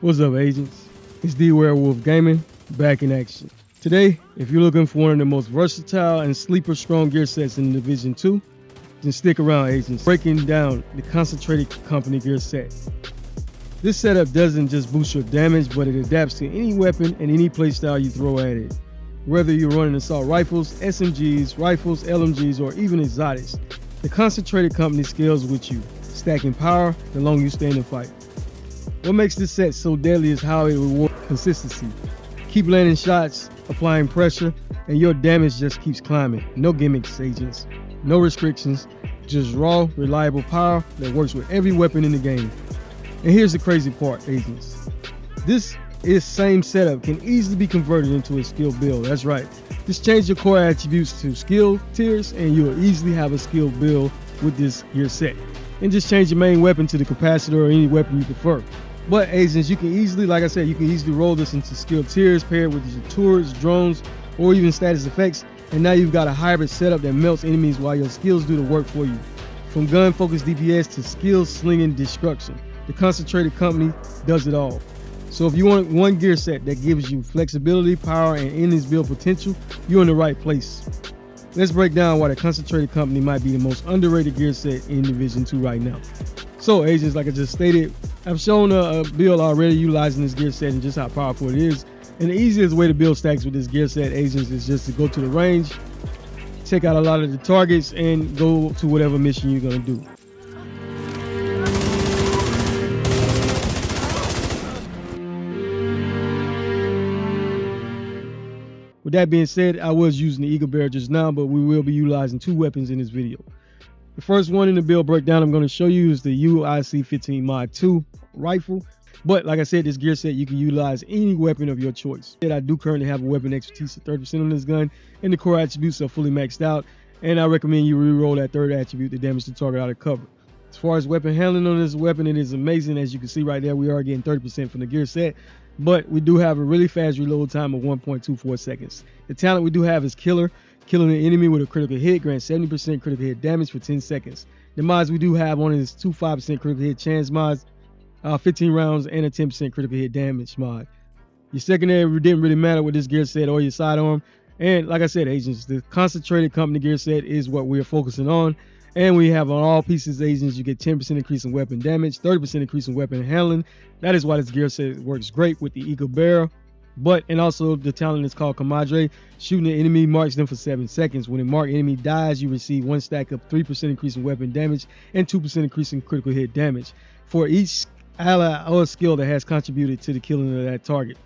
What's up, agents? It's Dwerewolf Gaming, back in action. Today, if you're looking for one of the most versatile and sleeper strong gear sets in Division 2, then stick around, agents. Breaking down the Concentrated Company gear set. This setup doesn't just boost your damage, but it adapts to any weapon and any playstyle you throw at it. Whether you're running assault rifles, SMGs, rifles, LMGs, or even exotics, the Concentrated Company scales with you, stacking power the longer you stay in the fight. What makes this set so deadly is how it rewards consistency. Keep landing shots, applying pressure, and your damage just keeps climbing. No gimmicks, agents. No restrictions. Just raw, reliable power that works with every weapon in the game. And here's the crazy part, agents. This same setup can easily be converted into a skill build. That's right. Just change your core attributes to skill tiers and you'll easily have a skill build with this gear set. And just change your main weapon to the capacitor or any weapon you prefer. But agents, you can easily, like I said, you can easily roll this into skill tiers paired with your turrets, drones, or even status effects. And now you've got a hybrid setup that melts enemies while your skills do the work for you. From gun focused DPS to skill slinging destruction, the Concentrated Company does it all. So if you want one gear set that gives you flexibility, power, and endless build potential, you're in the right place. Let's break down why the Concentrated Company might be the most underrated gear set in Division 2 right now. So agents, like I just stated, I've shown a build already utilizing this gear set and just how powerful it is. And the easiest way to build stacks with this gear set, agents, is just to go to the range, check out a lot of the targets, and go to whatever mission you're going to do. With that being said, I was using the Eagle Bear just now, but we will be utilizing two weapons in this video. The first one in the build breakdown I'm going to show you is the UIC-15 Mod 2 rifle. But like I said, this gear set, you can utilize any weapon of your choice. I do currently have a weapon expertise of 30% on this gun, and the core attributes are fully maxed out. And I recommend you re-roll that third attribute to damage the target out of cover. As far as weapon handling on this weapon, it is amazing. As you can see right there, we are getting 30% from the gear set. But we do have a really fast reload time of 1.24 seconds. The talent we do have is Killer. Killing an enemy with a critical hit grants 70% critical hit damage for 10 seconds. The mods we do have on is 25% critical hit chance mods, 15 rounds, and a 10% critical hit damage mod. Your secondary didn't really matter with this gear set or your sidearm. And like I said, agents, the Concentrated Company gear set is what we're focusing on. And we have on all pieces, agents, you get 10% increase in weapon damage, 30% increase in weapon handling. That is why this gear set works great with the Eagle Bear. And also the talent is called Comadre. Shooting an enemy marks them for 7 seconds. When a marked enemy dies, you receive 1 stack of 3% increase in weapon damage and 2% increase in critical hit damage for each ally or skill that has contributed to the killing of that target.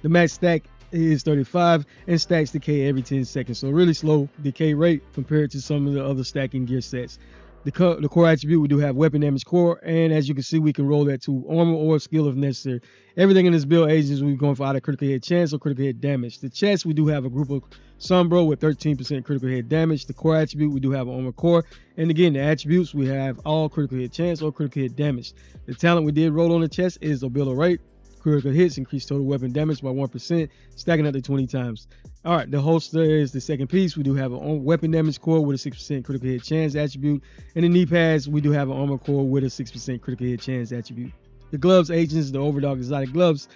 The max stack is 35 and stacks decay every 10 seconds. So really slow decay rate compared to some of the other stacking gear sets. The core attribute, we do have weapon damage core, and as you can see, we can roll that to armor or skill if necessary. Everything in this build, agents, we're going for either critical hit chance or critical hit damage. The chest, we do have a group of Sombro with 13% critical hit damage. The core attribute, we do have an armor core. And again, the attributes, we have all critical hit chance or critical hit damage. The talent we did roll on the chest is Obilla Rate. Critical hits increase total weapon damage by 1%, stacking up to 20 times. All right, the holster is the second piece. We do have a weapon damage core with a 6% critical hit chance attribute. And the knee pads, we do have an armor core with a 6% critical hit chance attribute. The gloves, agents, the Overdog exotic gloves,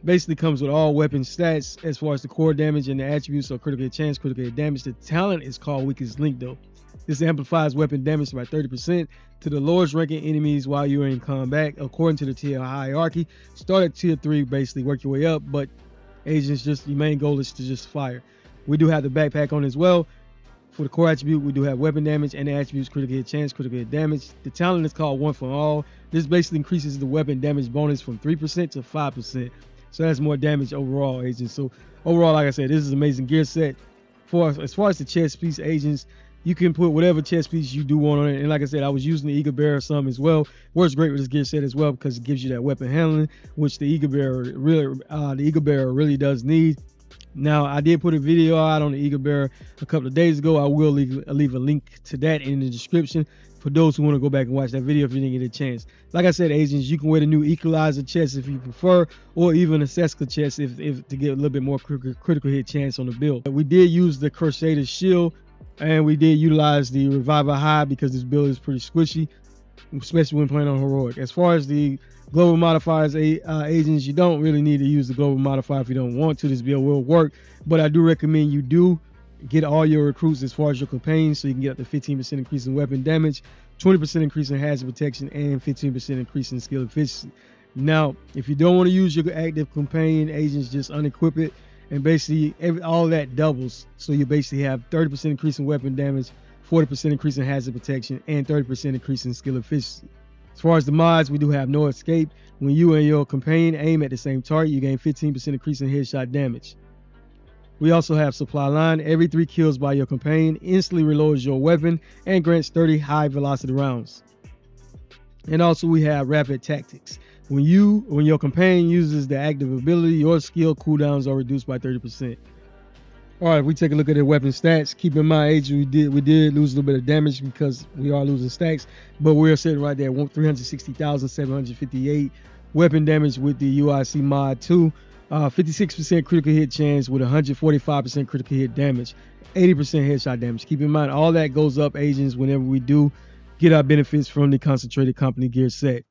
basically comes with all weapon stats as far as the core damage and the attributes, so critical hit chance, critical hit damage. The talent is called Weakest Link though. This amplifies weapon damage by 30% to the lowest ranking enemies while you're in combat according to the tier hierarchy. Start at tier 3, basically work your way up, but agents, just your main goal is to just fire. We do have the backpack on as well. For the core attribute, we do have weapon damage and the attributes critical hit chance, critical hit damage. The talent is called One for All. This basically increases the weapon damage bonus from 3% to 5%. So that's more damage overall, agents. So overall, like I said, this is an amazing gear set. As far as the chest piece, agents, you can put whatever chest piece you do want on it. And like I said, I was using the Eagle Bear some as well. Works great with this gear set as well because it gives you that weapon handling, which the Eagle Bear really does need. Now, I did put a video out on the Eagle Bear a couple of days ago. I will leave a link to that in the description for those who want to go back and watch that video if you didn't get a chance. Like I said, agents, you can wear the new Equalizer chest if you prefer, or even a Seska chest if to get a little bit more critical hit chance on the build. We did use the Crusader shield, and we did utilize the Reviver Hide because this build is pretty squishy. especially when playing on heroic. As far as the global modifiers agents, you don't really need to use the global modifier if you don't want to. This build will work, but I do recommend you do get all your recruits as far as your campaigns, so you can get up to 15% increase in weapon damage, 20% increase in hazard protection, and 15% increase in skill efficiency. Now, if you don't want to use your active companion agents, just unequip it, and basically all that doubles. So you basically have 30% increase in weapon damage, 40% increase in hazard protection, and 30% increase in skill efficiency. As far as the mods, we do have no escape. When you and your companion aim at the same target, you gain 15% increase in headshot damage. We also have supply line. Every 3 kills by your companion instantly reloads your weapon and grants 30 high velocity rounds. And also we have rapid tactics. When your companion uses the active ability, your skill cooldowns are reduced by 30%. All right, we take a look at the weapon stats. Keep in mind, agent, we did lose a little bit of damage because we are losing stacks, but we're sitting right there at 360,758 weapon damage with the UIC mod 2. 56% critical hit chance with 145% critical hit damage, 80% headshot damage. Keep in mind, all that goes up, agents, whenever we do get our benefits from the concentrated company gear set.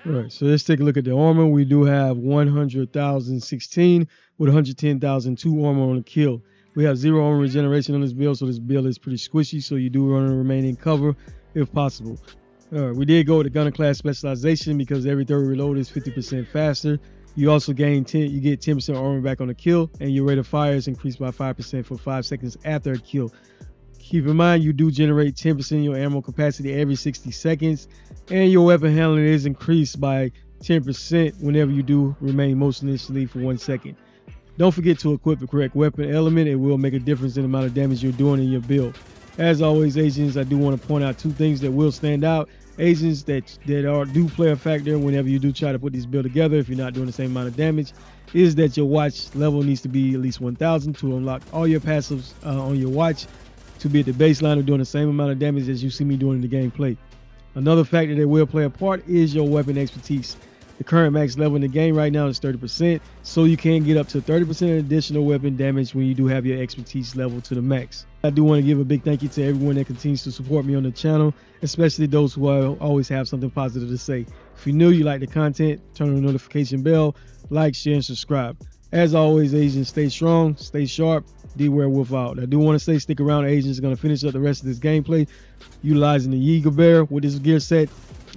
All right, so let's take a look at the armor. We do have 100,016 with 110,002 armor on the kill. We have 0 armor regeneration on this build, so this build is pretty squishy, so you do want to remain in cover if possible. All right, we did go with the gunner class specialization because every third reload is 50% faster. You also gain you get 10% armor back on the kill, and your rate of fire is increased by 5% for 5 seconds after a kill. Keep in mind, you do generate 10% of your ammo capacity every 60 seconds, and your weapon handling is increased by 10% whenever you do remain motionlessly for 1 second. Don't forget to equip the correct weapon element. It will make a difference in the amount of damage you're doing in your build. As always, agents, I do want to point out 2 things that will stand out. Agents that do play a factor whenever you do try to put this build together, if you're not doing the same amount of damage, is that your watch level needs to be at least 1000 to unlock all your passives on your watch to be at the baseline of doing the same amount of damage as you see me doing in the gameplay. Another factor that will play a part is your weapon expertise. The current max level in the game right now is 30%, so you can get up to 30% additional weapon damage when you do have your expertise level to the max. I do want to give a big thank you to everyone that continues to support me on the channel, especially those who always have something positive to say. If you're new, you like the content, turn on the notification bell, like, share, and subscribe. As always, agents, stay strong, stay sharp, Dwerewolf out. I do want to say stick around, agents. Going to finish up the rest of this gameplay utilizing the Eagle Bear with this gear set,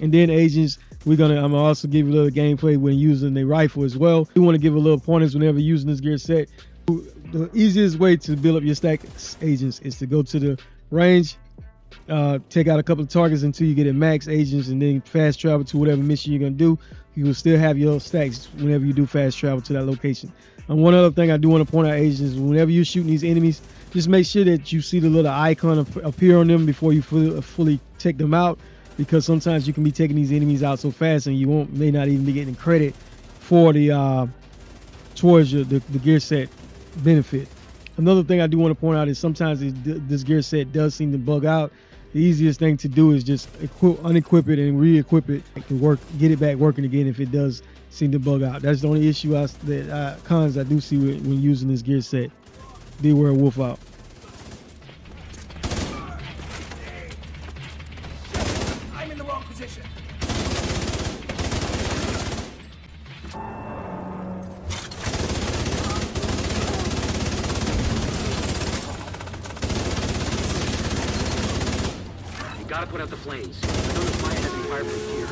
and then agents, I'm gonna also give you a little gameplay when using the rifle as well. You want to give a little pointers whenever using this gear set. The easiest way to build up your stack, agents, is to go to the range, take out a couple of targets until you get it max, agents, and then fast travel to whatever mission you're gonna do. You will still have your stacks whenever you do fast travel to that location. And one other thing I do want to point out, agents, whenever you're shooting these enemies, just make sure that you see the little icon appear on them before you fully take them out, because sometimes you can be taking these enemies out so fast and you may not even be getting credit for the towards the gear set benefit. Another thing I do want to point out is sometimes this gear set does seem to bug out. The easiest thing to do is just unequip it and re-equip it to get it back working again if it does seem to bug out. That's the only issue cons I do see when using this gear set. Dwerewolf out. I'm in the wrong position. You gotta put out the flames. I don't know if Maya has any fireproof gear.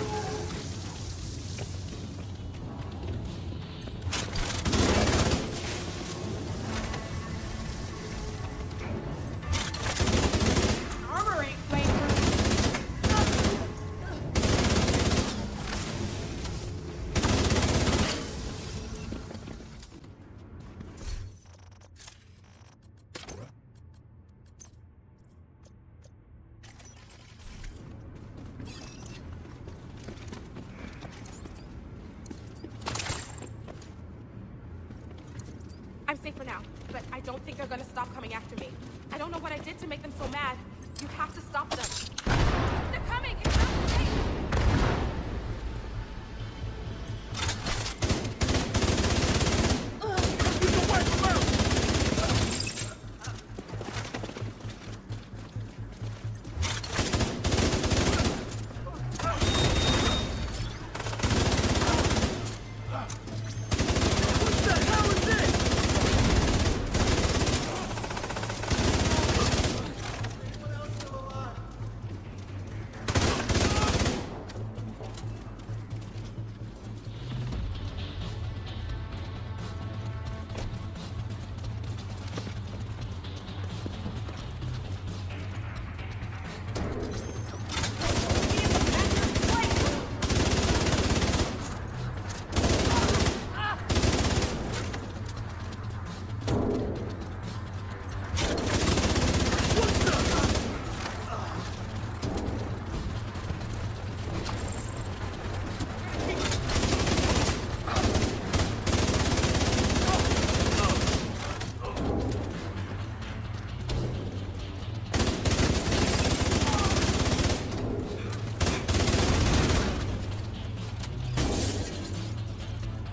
I'm safe for now, but I don't think they're gonna stop coming after me. I don't know what I did to make them so mad. You have to stop them. They're coming! It's not safe!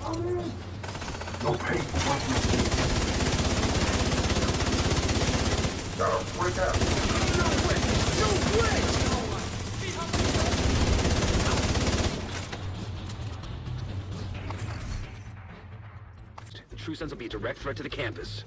No pay for what you did. Gotta break out. The True Sons will be a direct threat to the campus.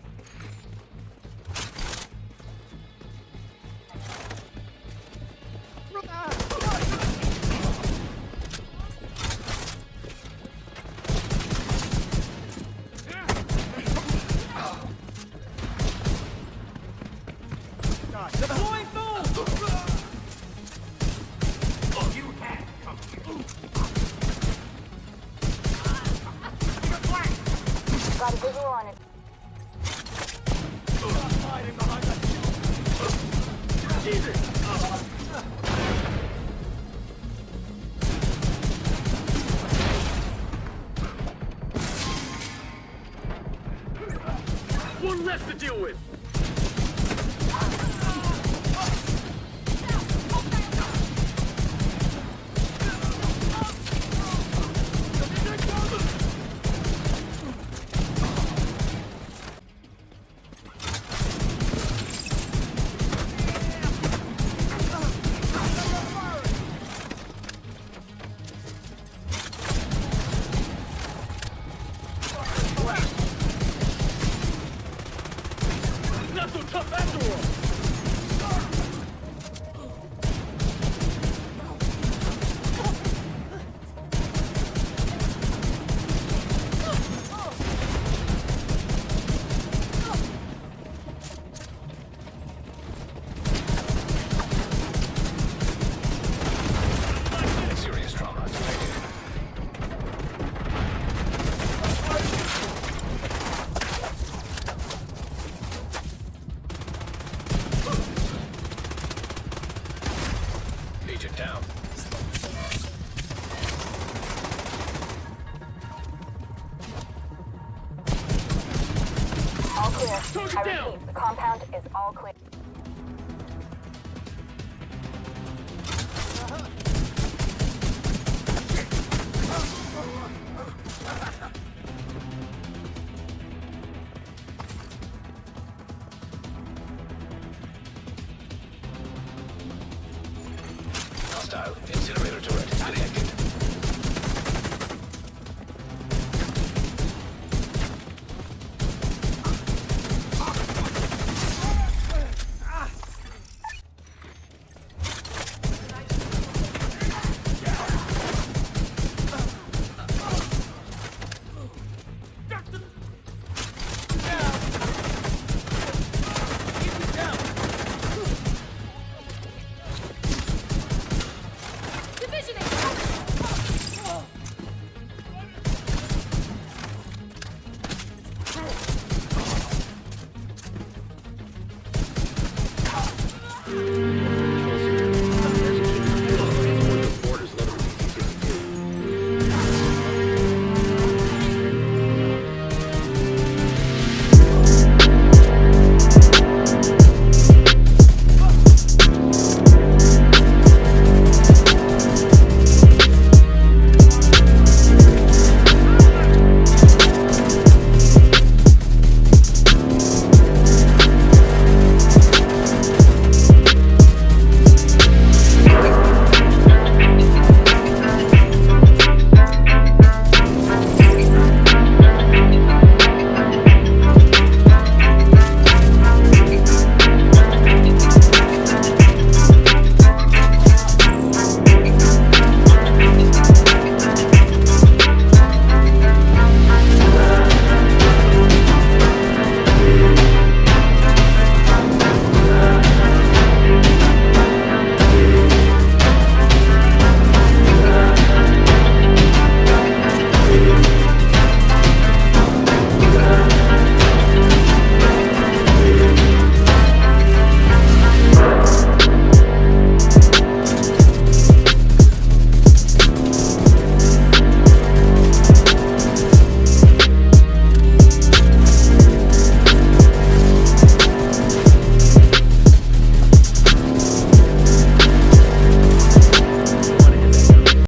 Got a visual on it. One less to deal with. Not so tough after all. Serious trauma. Agent down. All clear. Target I down. repeat, the compound is all clear. Hostile. Incinerator turret.